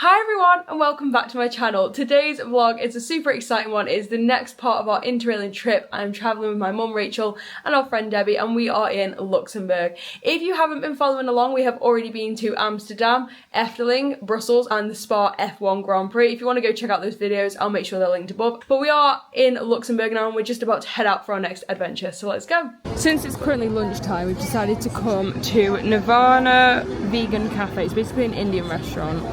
Hi everyone and welcome back to my channel. Today's vlog is a super exciting one. It's the next part of our Interrailing trip. I'm travelling with my mum Rachel and our friend Debbie and we are in Luxembourg. If you haven't been following along, we have already been to Amsterdam, Interrailing, Brussels and the Spa F1 Grand Prix. If you want to go check out those videos, I'll make sure they're linked above. But we are in Luxembourg now and we're just about to head out for our next adventure, so let's go. Since it's currently lunchtime, we've decided to come to Nirvana Vegan Cafe. It's basically an Indian restaurant.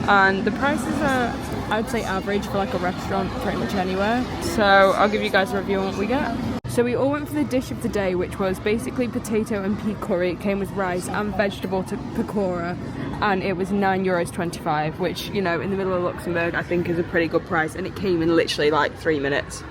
And the prices are, I'd say, average for like a restaurant pretty much anywhere. So I'll give you guys a review on what we get. So we all went for the dish of the day, which was basically potato and pea curry. It came with rice and vegetable pakora, and it was €9.25, which, you know, in the middle of Luxembourg, I think is a pretty good price. And it came in literally like 3 minutes.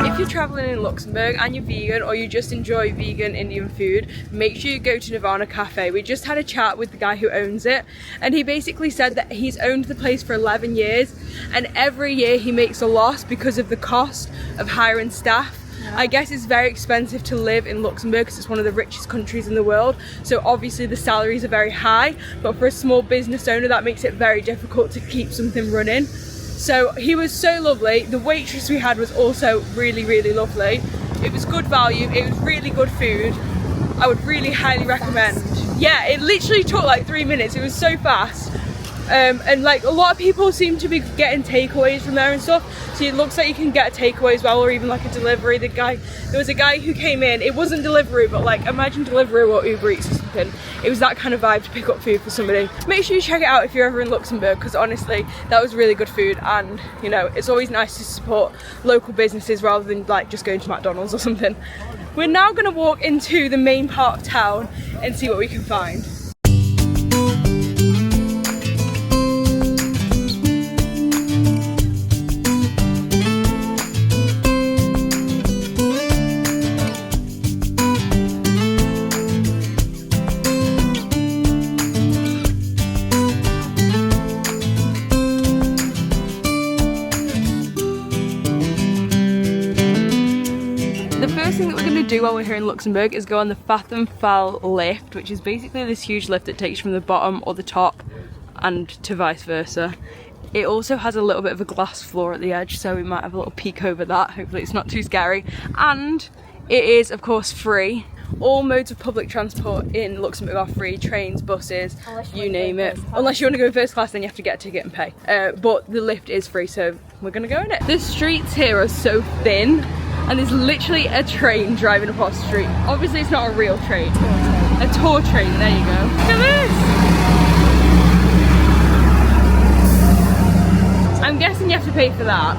If you're travelling in Luxembourg and you're vegan or you just enjoy vegan Indian food, make sure you go to Nirvana Cafe. We just had a chat with the guy who owns it and he basically said that he's owned the place for 11 years and every year he makes a loss because of the cost of hiring staff. I guess it's very expensive to live in Luxembourg because it's one of the richest countries in the world, so obviously the salaries are very high, but for a small business owner that makes it very difficult to keep something running. So he was so lovely. The waitress we had was also really, really lovely. It was good value, it was really good food. I would really highly recommend. Yeah, it literally took like 3 minutes, it was so fast. And like a lot of people seem to be getting takeaways from there and stuff. So it looks like you can get a takeaway as well, or even like a delivery. There was a guy who came in, it wasn't delivery, but like imagine delivery or Uber Eats or something. It was that kind of vibe to pick up food for somebody. Make sure you check it out if you're ever in Luxembourg, because honestly, that was really good food. And you know, it's always nice to support local businesses rather than like just going to McDonald's or something. We're now gonna walk into the main part of town and see what we can find. Do while we're here in Luxembourg is go on the Vattenfall lift, which is basically this huge lift that takes from the bottom or the top and to vice versa. It also has a little bit of a glass floor at the edge, so we might have a little peek over that. Hopefully it's not too scary. And it is of course free. All modes of public transport in Luxembourg are free. Trains, buses, you name it. Unless you want to go first class, then you have to get a ticket and pay. But the lift is free, so we're gonna go in it. The streets here are so thin and there's literally a train driving across the street. Obviously it's not a real train. A tour train, there you go. Look at this! I'm guessing you have to pay for that.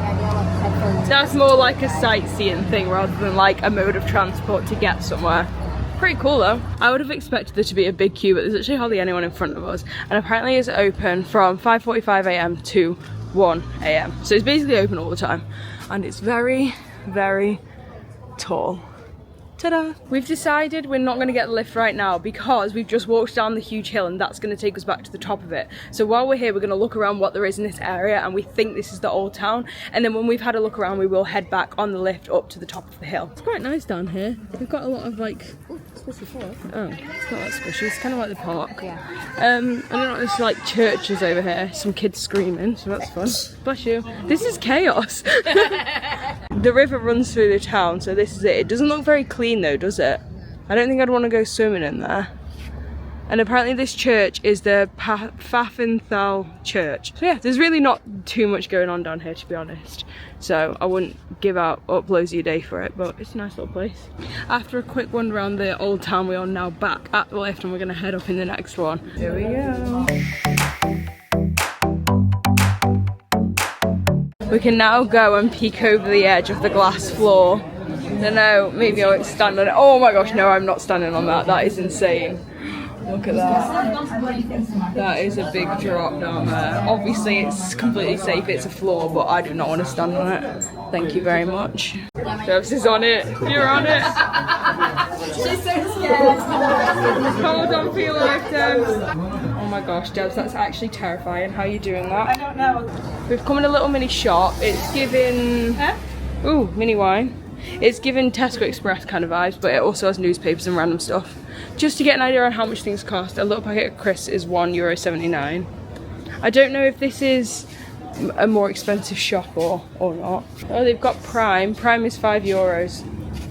That's more like a sightseeing thing rather than like a mode of transport to get somewhere. Pretty cool though. I would have expected there to be a big queue, but there's actually hardly anyone in front of us. And apparently it's open from 5:45 AM to 1 AM. So it's basically open all the time. And it's very, very tall. Ta-da! We've decided we're not going to get the lift right now because we've just walked down the huge hill and that's going to take us back to the top of it. So while we're here, we're going to look around what there is in this area and we think this is the old town. And then when we've had a look around, we will head back on the lift up to the top of the hill. It's quite nice down here. We've got a lot of like... Squishy floor. Oh, it's not that squishy. It's kind of like the park. Yeah. I don't know, there's like churches over here. Some kids screaming, so that's fun. Bless you. This is chaos. The river runs through the town, so this is it. It doesn't look very clean though, does it? I don't think I'd want to go swimming in there. And apparently this church is the Vattenfall church. So yeah, there's really not too much going on down here, to be honest. So I wouldn't give up loads of your day for it, but it's a nice little place. After a quick wander around the old town, we are now back at the lift and we're gonna head up in the next one. Here we go. We can now go and peek over the edge of the glass floor. I don't know, maybe I won't stand on it. Oh my gosh, no, I'm not standing on that. That is insane. Look at that. That is a big drop down there. Obviously it's completely safe, it's a floor, but I do not want to stand on it. Thank you very much. Debs is on it. You're on it. She's so scared. Hold on for your life, Debs. Oh my gosh, Debs, that's actually terrifying. How are you doing that? I don't know. We've come in a little mini shop. It's giving... Ooh, mini wine. It's given Tesco Express kind of vibes, but it also has newspapers and random stuff. just to get an idea on how much things cost, a little packet of crisps is €1.79. I don't know if this is a more expensive shop or not. Oh, they've got Prime. Prime is €5.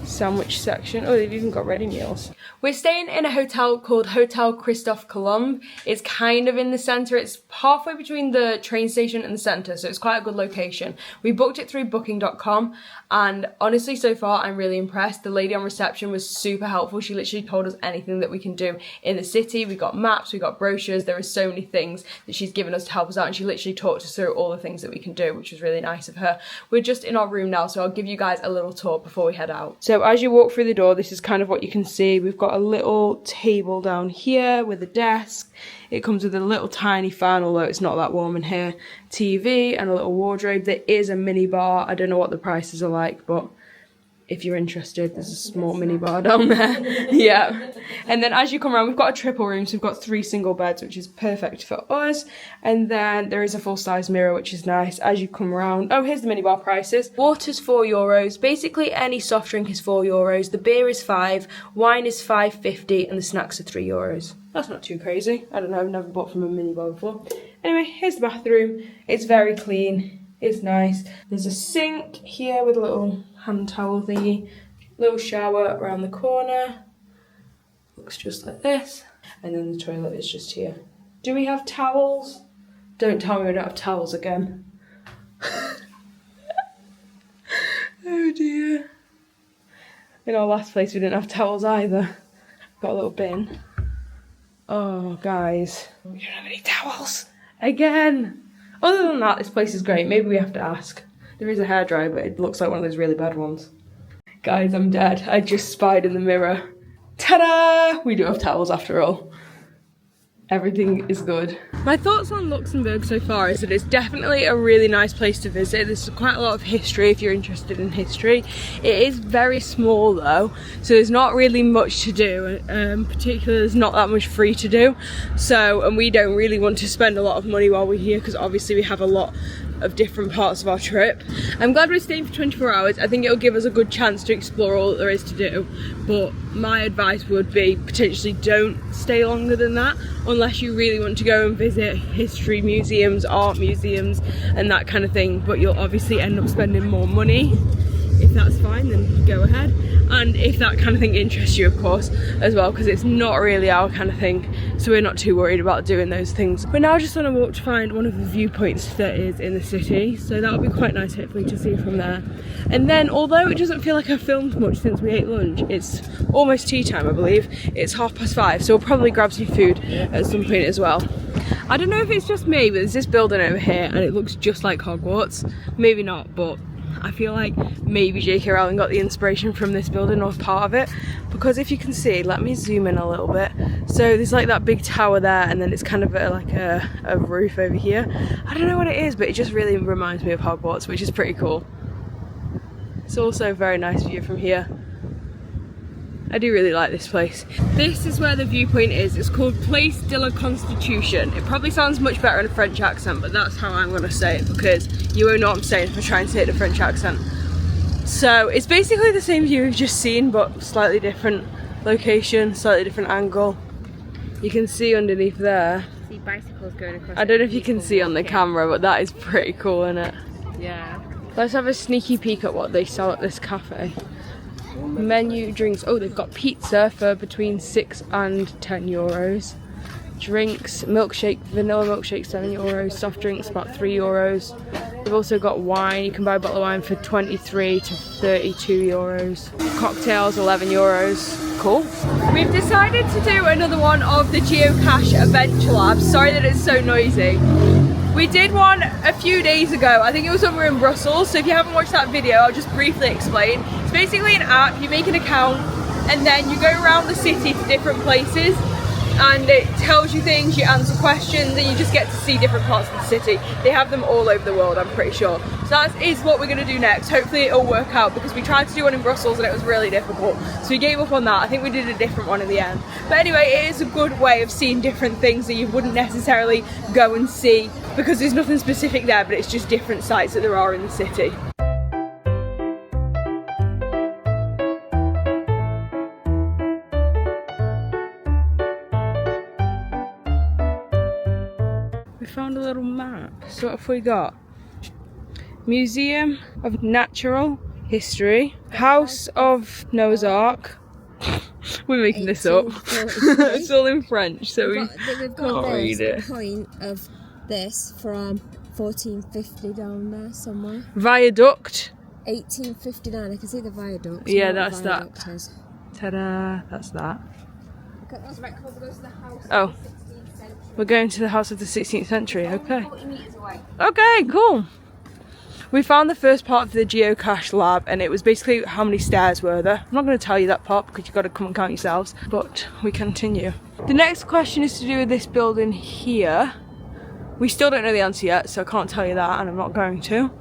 Sandwich section. Oh, they've even got ready meals. We're staying in a hotel called Hotel Christophe Colomb. It's kind of in the centre. It's halfway between the train station and the centre, so it's quite a good location. We booked it through booking.com, and honestly, so far, I'm really impressed. The lady on reception was super helpful. She literally told us anything that we can do in the city. We got maps, we got brochures. There are so many things that she's given us to help us out, and she literally talked us through all the things that we can do, which was really nice of her. We're just in our room now, so I'll give you guys a little tour before we head out. So as you walk through the door, this is kind of what you can see. We've got a little table down here with a desk. It comes with a little tiny fan, although it's not that warm in here. TV and a little wardrobe. There is a mini bar. I don't know what the prices are like, but if you're interested, there's a small mini bar down there. Yeah. And then as you come around, we've got a triple room, so we've got 3 single beds, which is perfect for us. And then there is a full-size mirror, which is nice. As you come around, oh, here's the minibar prices. Water's €4. Basically, any soft drink is €4. The beer is €5, wine is €5.50, and the snacks are €3. That's not too crazy. I don't know, I've never bought from a minibar before. Anyway, here's the bathroom. It's very clean. It's nice. There's a sink here with a little hand towel thingy. Little shower around the corner. Looks just like this. And then the toilet is just here. Do we have towels? Don't tell me we don't have towels again. Oh dear. In our last place we didn't have towels either. Got a little bin. Oh guys, we don't have any towels. Again. Other than that, this place is great. Maybe we have to ask. There is a hairdryer, but it looks like one of those really bad ones. Guys, I'm dead. I just spied in the mirror. Ta-da! We do have towels after all. Everything is good. My thoughts on Luxembourg so far is that it's definitely a really nice place to visit. There's quite a lot of history if you're interested in history. It is very small though, so there's not really much to do. Particularly there's not that much free to do. So, and we don't really want to spend a lot of money while we're here because obviously we have a lot of different parts of our trip. I'm glad we're staying for 24 hours. I think it'll give us a good chance to explore all that there is to do, but my advice would be potentially don't stay longer than that unless you really want to go and visit history museums, art museums and that kind of thing, but you'll obviously end up spending more money. If that's fine, then go ahead. And if that kind of thing interests you, of course, as well, because it's not really our kind of thing, so we're not too worried about doing those things. We're now just on a walk to find one of the viewpoints that is in the city, so that'll be quite nice hopefully to see from there. And then, although it doesn't feel like I've filmed much since we ate lunch, it's almost tea time I believe, it's 5:30, so we'll probably grab some food at some point as well. I don't know if it's just me, but there's this building over here and it looks just like Hogwarts. Maybe not, but I feel like maybe J.K. Rowling got the inspiration from this building or part of it, because if you can see, let me zoom in a little bit. So there's like that big tower there, and then it's kind of like a roof over here. I don't know what it is, but it just really reminds me of Hogwarts, which is pretty cool. It's also a very nice view from here. I do really like this place. This is where the viewpoint is. It's called Place de la Constitution. It probably sounds much better in a French accent, but that's how I'm gonna say it because you won't know what I'm saying if I try and say it in a French accent. So it's basically the same view we've just seen, but slightly different location, slightly different angle. You can see underneath there. See bicycles going across. I don't know if you can see on the camera, but that is pretty cool, isn't it? Yeah. Let's have a sneaky peek at what they sell at this cafe. Menu, drinks, oh they've got pizza for between €6 and €10. Drinks, milkshake, vanilla milkshake €7, soft drinks about €3. They've also got wine, you can buy a bottle of wine for €23 to €32. Cocktails €11. Cool. We've decided to do another one of the geocache adventure lab. Sorry that it's so noisy. We did one a few days ago, I think it was when we were in Brussels, so if you haven't watched that video I'll just briefly explain. It's basically an app, you make an account and then you go around the city to different places and it tells you things, you answer questions and you just get to see different parts of the city. They have them all over the world, I'm pretty sure. So that is what we're going to do next. Hopefully it'll work out because we tried to do one in Brussels and it was really difficult. So we gave up on that. I think we did a different one in the end. But anyway, it is a good way of seeing different things that you wouldn't necessarily go and see because there's nothing specific there, but it's just different sites that there are in the city. found a little map. So what have we got? Museum of Natural History, House of Noah's Ark. We're making this up. It's all in French, so we can't read it. Point of this from 1450 down there somewhere. Viaduct. 1859. I can see the viaduct. Yeah, that's that. Ta-da! That's that. That's right. We'll go to the house. Oh. Of the 16th century. We're going to the house of the 16th century. Okay. 40 meters away. Okay, cool. We found the first part of the geocache lab, and it was basically how many stairs were there. I'm not going to tell you that part because you've got to come and count yourselves, but we continue. The next question is to do with this building here. We still don't know the answer yet, so I can't tell you that, and I'm not going to.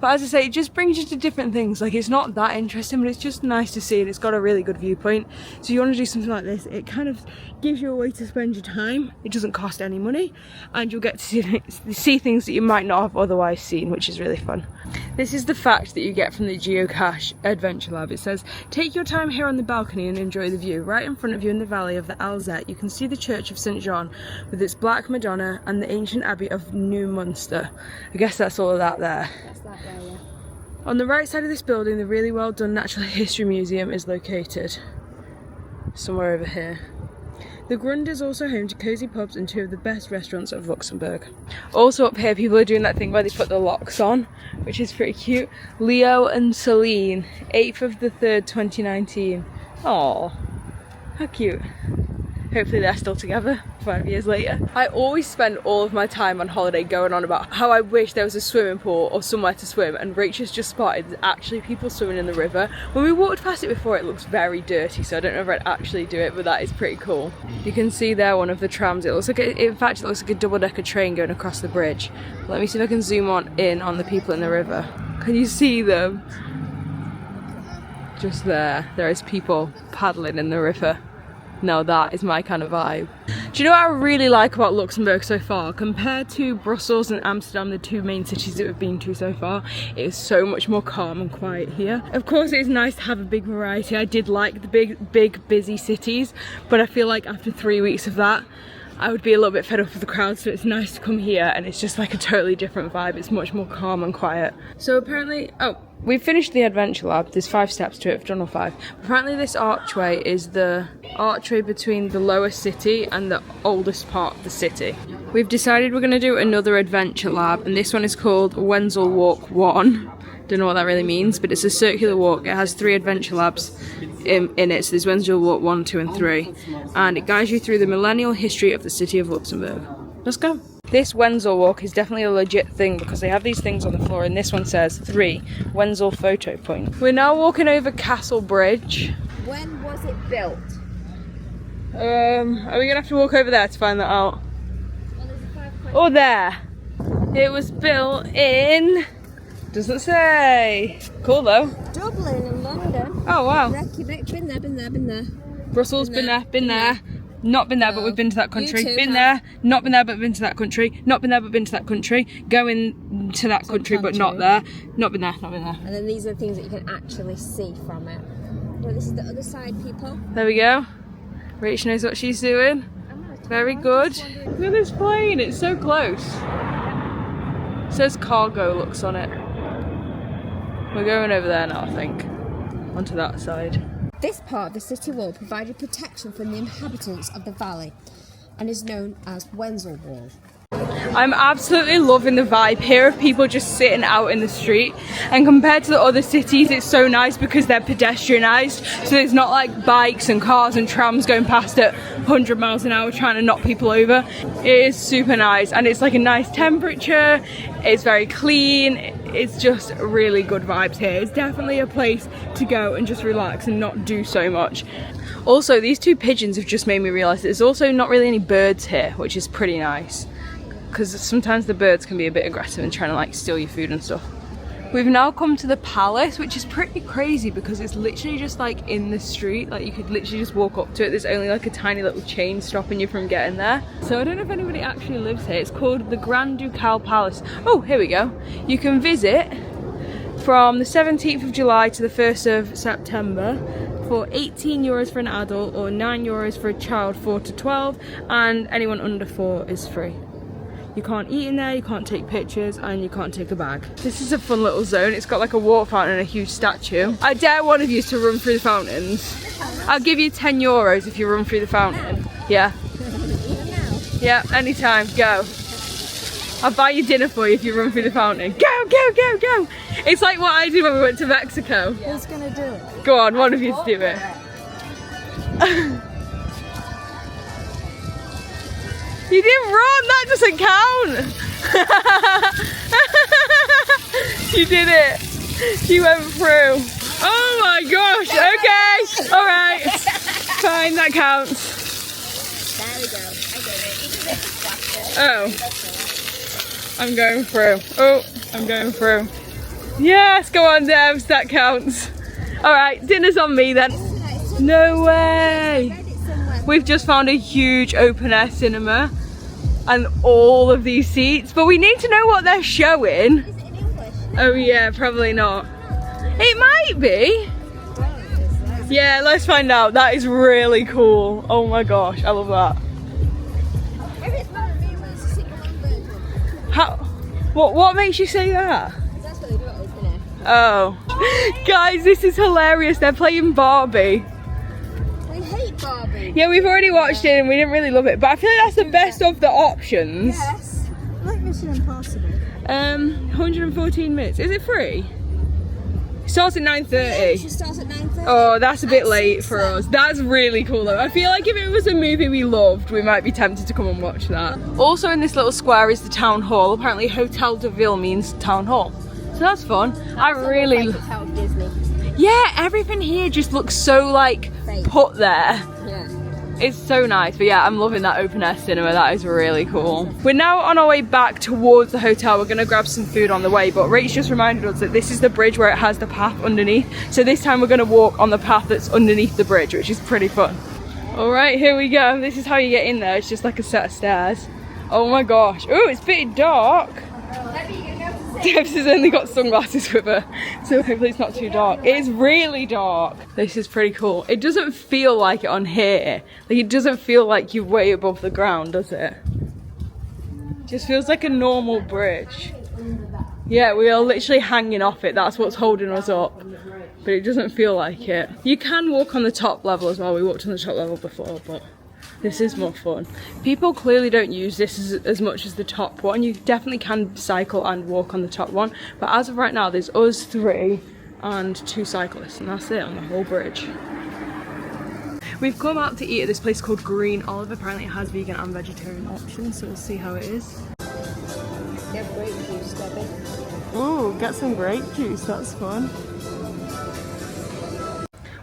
But as I say, it just brings you to different things. Like, it's not that interesting, but it's just nice to see, and it's got a really good viewpoint. So you want to do something like this, it kind of gives you a way to spend your time. It doesn't cost any money, and you'll get to see things that you might not have otherwise seen, which is really fun. This is the fact that you get from the Geocache Adventure Lab. It says, take your time here on the balcony and enjoy the view. Right in front of you in the valley of the Alzette, you can see the Church of St. John with its Black Madonna and the ancient Abbey of Neumünster. I guess that's all of that there. That's that there, yeah. On the right side of this building, the really well done Natural History Museum is located. Somewhere over here. The Grund is also home to cosy pubs and two of the best restaurants of Luxembourg. Also up here, people are doing that thing where they put the locks on, which is pretty cute. Leo and Celine, 8th of the 3rd, 2019. Aww, how cute. Hopefully they're still together 5 years later. I always spend all of my time on holiday going on about how I wish there was a swimming pool or somewhere to swim, and Rachel's just spotted there's actually people swimming in the river. When we walked past it before, it looks very dirty, so I don't know if I'd actually do it, but that is pretty cool. You can see there one of the trams. It looks like in fact it looks like a double-decker train going across the bridge. Let me see if I can zoom in on the people in the river. Can you see them? Just there is people paddling in the river. Now that is my kind of vibe. Do you know what I really like about Luxembourg so far? Compared to Brussels and Amsterdam, the two main cities that we've been to so far, it is so much more calm and quiet here. Of course, it is nice to have a big variety. I did like the big busy cities, but I feel like after 3 weeks of that, I would be a little bit fed up with the crowd, so it's nice to come here and it's just like a totally different vibe. It's much more calm and quiet. So apparently, we've finished the adventure lab. There's 5 steps to it. I've done all 5. Apparently this archway is the archway between the lower city and the oldest part of the city. We've decided we're going to do another adventure lab, and this one is called Wenzel Walk 1. Don't know what that really means, but it's a circular walk. It has 3 adventure labs in it, so there's Wenzel Walk 1, 2 and 3, and it guides you through the millennial history of the city of Luxembourg. Let's go. This Wenzel walk is definitely a legit thing because they have these things on the floor, and this one says 3 Wenzel photo point. We're now walking over Castle Bridge. When was it built? Are we gonna have to walk over there to find that out? Well, there's a 5 Oh, there. It was built in... doesn't say. Cool though. Dublin and London. Oh wow. Reykjavik, been there. Brussels, been there. Not been there, but we've been to that country. You too, Been there, not been there, but been to that country. Not been there, but been to that country. Going to that country, but not there. Not been there. And then these are the things that you can actually see from it. Well, this is the other side, people. There we go. Rachel knows what she's doing. Very good. Look at this plane, it's so close. It says cargo looks on it. We're going over there now, I think. Onto that side. This part of the city wall provided protection from the inhabitants of the valley and is known as Wenzel Wall. I'm absolutely loving the vibe here of people just sitting out in the street, and compared to the other cities it's so nice because they're pedestrianised, so there's not like bikes and cars and trams going past at 100 miles an hour trying to knock people over. It is super nice, and it's like a nice temperature, it's very clean, it's just really good vibes here. It's definitely a place to go and just relax and not do so much. Also, these 2 pigeons have just made me realise there's also not really any birds here, which is pretty nice, because sometimes the birds can be a bit aggressive and trying to like steal your food and stuff. We've now come to the palace, which is pretty crazy because it's literally just like in the street. Like you could literally just walk up to it. There's only like a tiny little chain stopping you from getting there. So I don't know if anybody actually lives here. It's called the Grand Ducal Palace. Oh, here we go. You can visit from the 17th of July to the 1st of September for €18 for an adult or €9 for a child 4 to 12, and anyone under 4 is free. You can't eat in there, you can't take pictures, and you can't take a bag. This is a fun little zone. It's got like a water fountain and a huge statue. I dare one of you to run through the fountains. I'll give you 10 euros if you run through the fountain. Yeah. Yeah, anytime, go. I'll buy you dinner for you if you run through the fountain. Go, go, go, go. It's like what I did when we went to Mexico. Who's gonna do it? Go on, one of you to do it. You didn't run, that doesn't count. You did it. She went through. Oh my gosh, okay. All right, fine, that counts. There we go, I did it. Even though it's faster. Oh, I'm going through. Oh, I'm going through. Yes, go on, Debs, that counts. All right, dinner's on me then. No way. We've just found a huge open air cinema and all of these seats, but we need to know what they're showing. Is it in English? Oh yeah, probably not. It might be. Yeah, let's find out. That is really cool. Oh my gosh, I love that. How? What makes you say that? That's what they do at open air. Oh. Guys, this is hilarious. They're playing Barbie. We hate Barbie. Yeah, we've already watched it and we didn't really love it, but I feel like that's the best of the options. Yes. Like Mission Impossible. 114 minutes. Is it free? It starts at 9:30. It starts at 9:30. Oh, that's a bit late for us. That's really cool though. I feel like if it was a movie we loved, we might be tempted to come and watch that. Also in this little square is the town hall. Apparently Hotel de Ville means town hall. So that's fun. I really... Like it's out of Disney. Yeah, everything here just looks so like Fake. put there. Yeah. It's so nice, but yeah, I'm loving that open air cinema. That is really cool. We're now on our way back towards the hotel. We're gonna grab some food on the way, but Rach just reminded us that this is the bridge where it has the path underneath. So this time we're gonna walk on the path that's underneath the bridge, which is pretty fun. All right, here we go. This is how you get in there. It's just like a set of stairs. Oh my gosh. Oh, it's a bit dark. Debs has only got sunglasses with her, so hopefully it's not too dark. It is really dark. This is pretty cool. It doesn't feel like it on here. Like it doesn't feel like you're way above the ground, does it? Just feels like a normal bridge. Yeah, we are literally hanging off it. That's what's holding us up. But it doesn't feel like it. You can walk on the top level as well. We walked on the top level before, but this is more fun. People clearly don't use this as much as the top one. You definitely can cycle and walk on the top one, but as of right now there's us 3 and 2 cyclists and that's it on the whole bridge. We've come out to eat at this place called Green Olive. Apparently it has vegan and vegetarian options, so we'll see how it is. They have grape juice, Debbie. Ooh, get some grape juice, that's fun.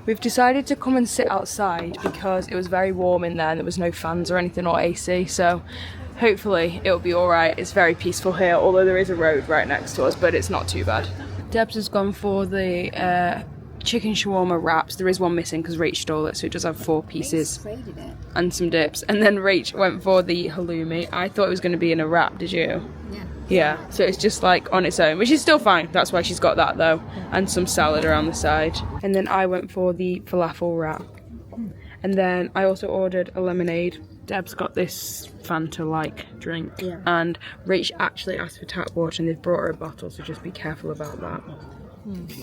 We've decided to come and sit outside because it was very warm in there and there was no fans or anything or AC, so hopefully it'll be alright. It's very peaceful here, although there is a road right next to us, but it's not too bad. Debs has gone for the chicken shawarma wraps. There is one missing because Rach stole it, so it does have 4 pieces and some dips. And then Rach went for the halloumi. I thought it was going to be in a wrap, did you? Yeah. Yeah, so it's just like on its own, which is still fine. That's why she's got that though, and some salad around the side. And then I went for the falafel wrap. And then I also ordered a lemonade. Deb's got this Fanta-like drink. Yeah. And Rach actually asked for tap water and they've brought her a bottle, so just be careful about that.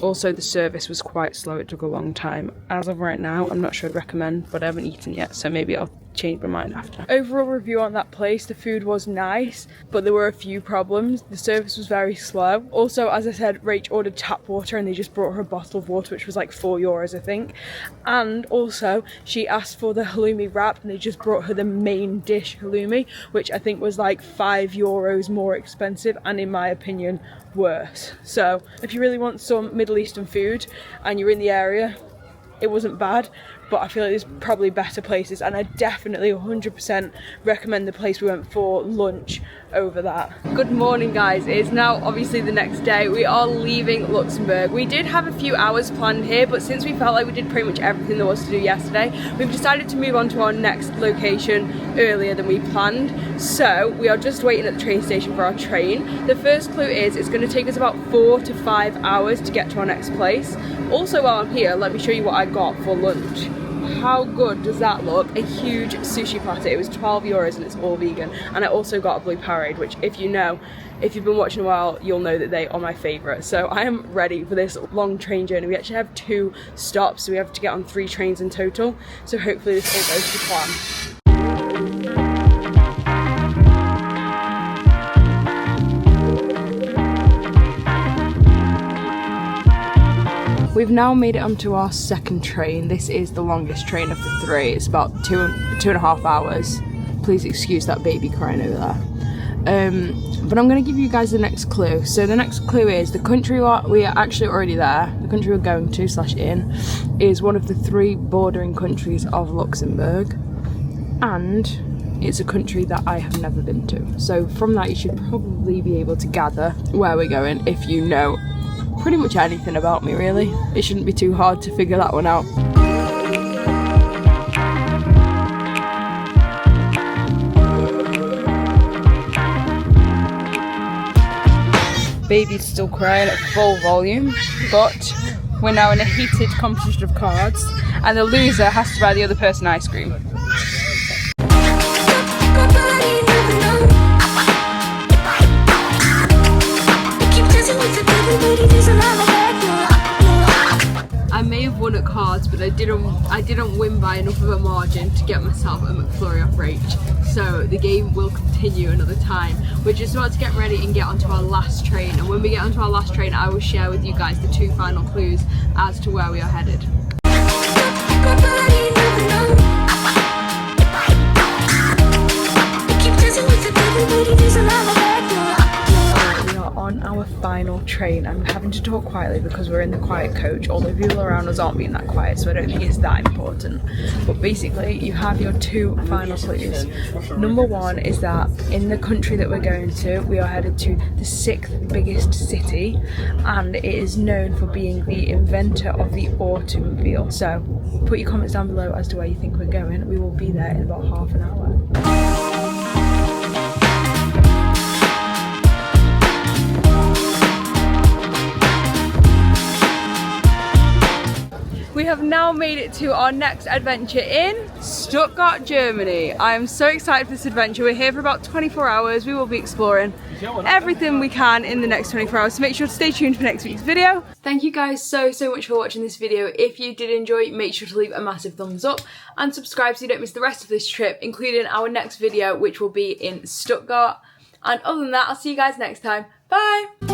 Also, the service was quite slow. It took a long time. As of right now, I'm not sure I'd recommend, but I haven't eaten yet, so maybe I'll change my mind after. Overall review on that place, the food was nice, but there were a few problems. The service was very slow. Also, as I said, Rach ordered tap water and they just brought her a bottle of water, which was like €4, I think. And also, she asked for the halloumi wrap and they just brought her the main dish halloumi, which I think was like €5 more expensive and in my opinion, worse. So if you really want some Middle Eastern food and you're in the area, it wasn't bad, but I feel like there's probably better places, and I definitely 100% recommend the place we went for lunch over that. Good morning guys, it is now obviously the next day. We are leaving Luxembourg. We did have a few hours planned here, but since we felt like we did pretty much everything there was to do yesterday, we've decided to move on to our next location earlier than we planned. So we are just waiting at the train station for our train. The first clue is it's going to take us about 4 to 5 hours to get to our next place. Also while I'm here, let me show you what I got for lunch. how good does that look? A huge sushi platter. It was €12 and it's all vegan. And I also got a blue Powerade, which if you've been watching a while, you'll know that they are my favourite. So I am ready for this long train journey. We actually have 2 stops, so we have to get on 3 trains in total. So hopefully this all goes to plan. We've now made it onto our second train. This is the longest train of the 3. It's about 2.5 hours. Please excuse that baby crying over there. But I'm going to give you guys the next clue. So the next clue is the country we are actually already there. The country we're going to / in is one of the 3 bordering countries of Luxembourg, and it's a country that I have never been to. So from that you should probably be able to gather where we're going if you know pretty much anything about me, really. It shouldn't be too hard to figure that one out. Baby's still crying at full volume, but we're now in a heated competition of cards, and the loser has to buy the other person ice cream. I may have won at cards, but I didn't win by enough of a margin to get myself a McFlurry off Rach. So the game will continue another time. We're just about to get ready and get onto our last train, and when we get onto our last train I will share with you guys the 2 final clues as to where we are headed. We are on our final train. I'm having to talk quietly because we're in the quiet coach, although people around us aren't being that quiet, so I don't think it's that important. But basically you have your 2 final clues. Number 1 is that in the country that we're going to, we are headed to the 6th biggest city, and it is known for being the inventor of the automobile. So put your comments down below as to where you think we're going. We will be there in about half an hour. We have now made it to our next adventure in Stuttgart, Germany. I am so excited for this adventure. We're here for about 24 hours. We will be exploring everything we can in the next 24 hours. So make sure to stay tuned for next week's video. Thank you guys so much for watching this video. If you did enjoy, make sure to leave a massive thumbs up and subscribe so you don't miss the rest of this trip, including our next video, which will be in Stuttgart. And other than that, I'll see you guys next time. Bye!